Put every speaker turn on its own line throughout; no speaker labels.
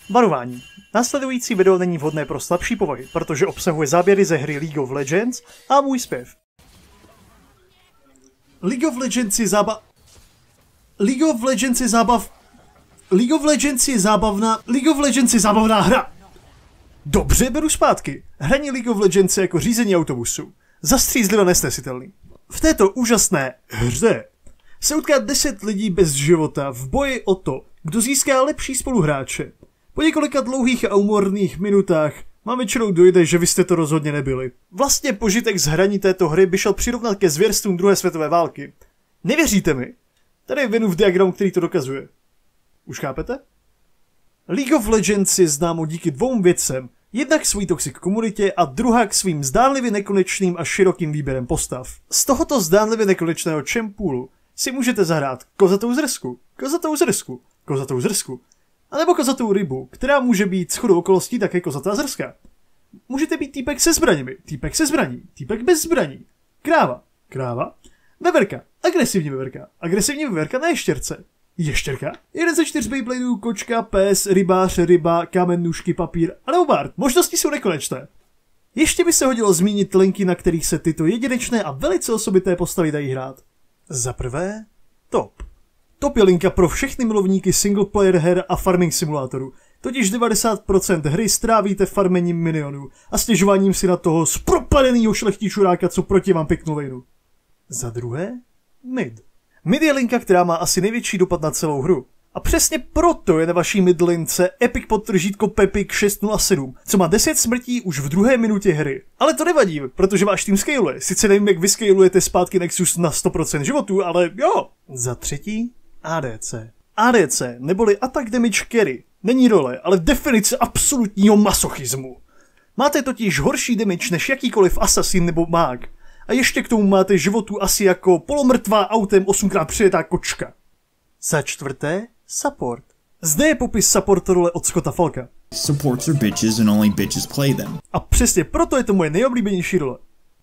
Varování. Následující video není vhodné pro slabší povahy, protože obsahuje záběry ze hry League of Legends a můj zpěv. League of Legends je zábavná hra. Dobře, beru zpátky. Hraní League of Legends je jako řízení autobusu. Zastřízlivé nesnesitelný. V této úžasné hře se utká 10 lidí bez života v boji o to, kdo získá lepší spoluhráče. Po několika dlouhých a humorných minutách vám většinou dojde, že vy jste to rozhodně nebyli. Vlastně požitek z hraní této hry by šel přirovnat ke zvěrstvům druhé světové války. Nevěříte mi? Tady je Venův diagram, který to dokazuje. Už chápete? League of Legends je známo díky dvou věcem. Jednak svý toxic komunitě a druhá k svým zdánlivě nekonečným a širokým výběrem postav. Z tohoto zdánlivě nekonečného champoolu si můžete zahrát kozatou zrsku, anebo kozatou rybu, která může být shodou okolností také kozatá zrska. Můžete být týpek se zbraněmi, týpek se zbraní, týpek bez zbraní, kráva, veverka, agresivní veverka na ještěrka, jeden ze 4 Beybladeů, kočka, pes, rybář, ryba, kámen, nůžky, papír a leopard. Možnosti jsou nekonečné. Ještě by se hodilo zmínit linky, na kterých se tyto jedinečné a velice osobité postavy dají hrát. Za prvé, top. Top je linka pro všechny milovníky singleplayer her a farming simulátorů, totiž 90% hry strávíte farmením minionů a stěžováním si na toho zpropadenýho šlechtičuráka, co proti vám piknul vejnu. Za druhé, mid. Mid je linka, která má asi největší dopad na celou hru. A přesně proto je na vaší midlince Epic podtržítko Pepik 607, co má 10 smrtí už v 2. minutě hry. Ale to nevadí, protože váš tým scaluje. Sice nevím, jak vy scalujete zpátky Nexus na 100% životů, ale jo. Za třetí, ADC. ADC, neboli Attack Damage Carry, není role, ale definice absolutního masochismu. Máte totiž horší damage než jakýkoliv assassin nebo mák. A ještě k tomu máte životu asi jako polomrtvá autem 8x přijetá kočka. Za čtvrté, support. Zde je popis support role od Scotta Falka.
Supports are bitches and only bitches play them.
A přesně proto je to moje nejoblíbenější role.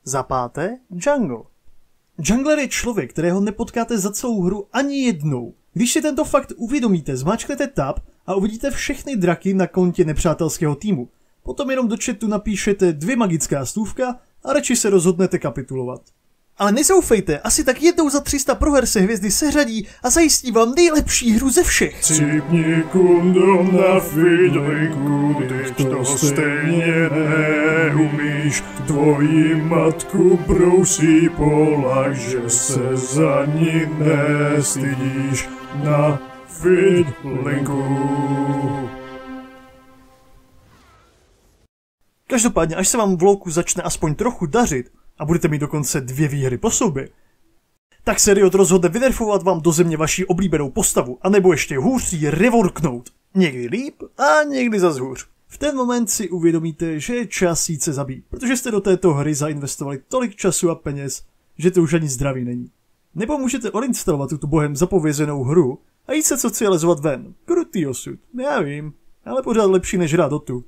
Za páté, jungle. Jungler je člověk, kterého nepotkáte za celou hru ani jednou. Když si tento fakt uvědomíte, zmáčknete tab a uvidíte všechny draky na kontě nepřátelského týmu. Potom jenom do chatu napíšete 2 magická slůvka a radši se rozhodnete kapitulovat. Ale nezoufejte, asi tak jednou za 300 proher se hvězdy seřadí a zajistí vám nejlepší hru ze všech.
Cipni kondom na fidlinku, když to stejně neumíš. Tvoji matku brousí polak, že se za ní nestydíš. Na fidlinku.
Každopádně, až se vám v LoLku začne aspoň trochu dařit a budete mít dokonce 2 výhry po sobě, tak se Riot rozhodne vynerfovat vám do země vaši oblíbenou postavu, anebo ještě hůř ji reworknout. Někdy líp a někdy zas hůř. V ten moment si uvědomíte, že je čas jít se zabít, protože jste do této hry zainvestovali tolik času a peněz, že to už ani zdravý není. Nebo můžete odinstalovat tuto bohem zapovězenou hru a jít se co cielezovat ven. Krutý osud, já vím, ale pořád lepší než hrát o tu.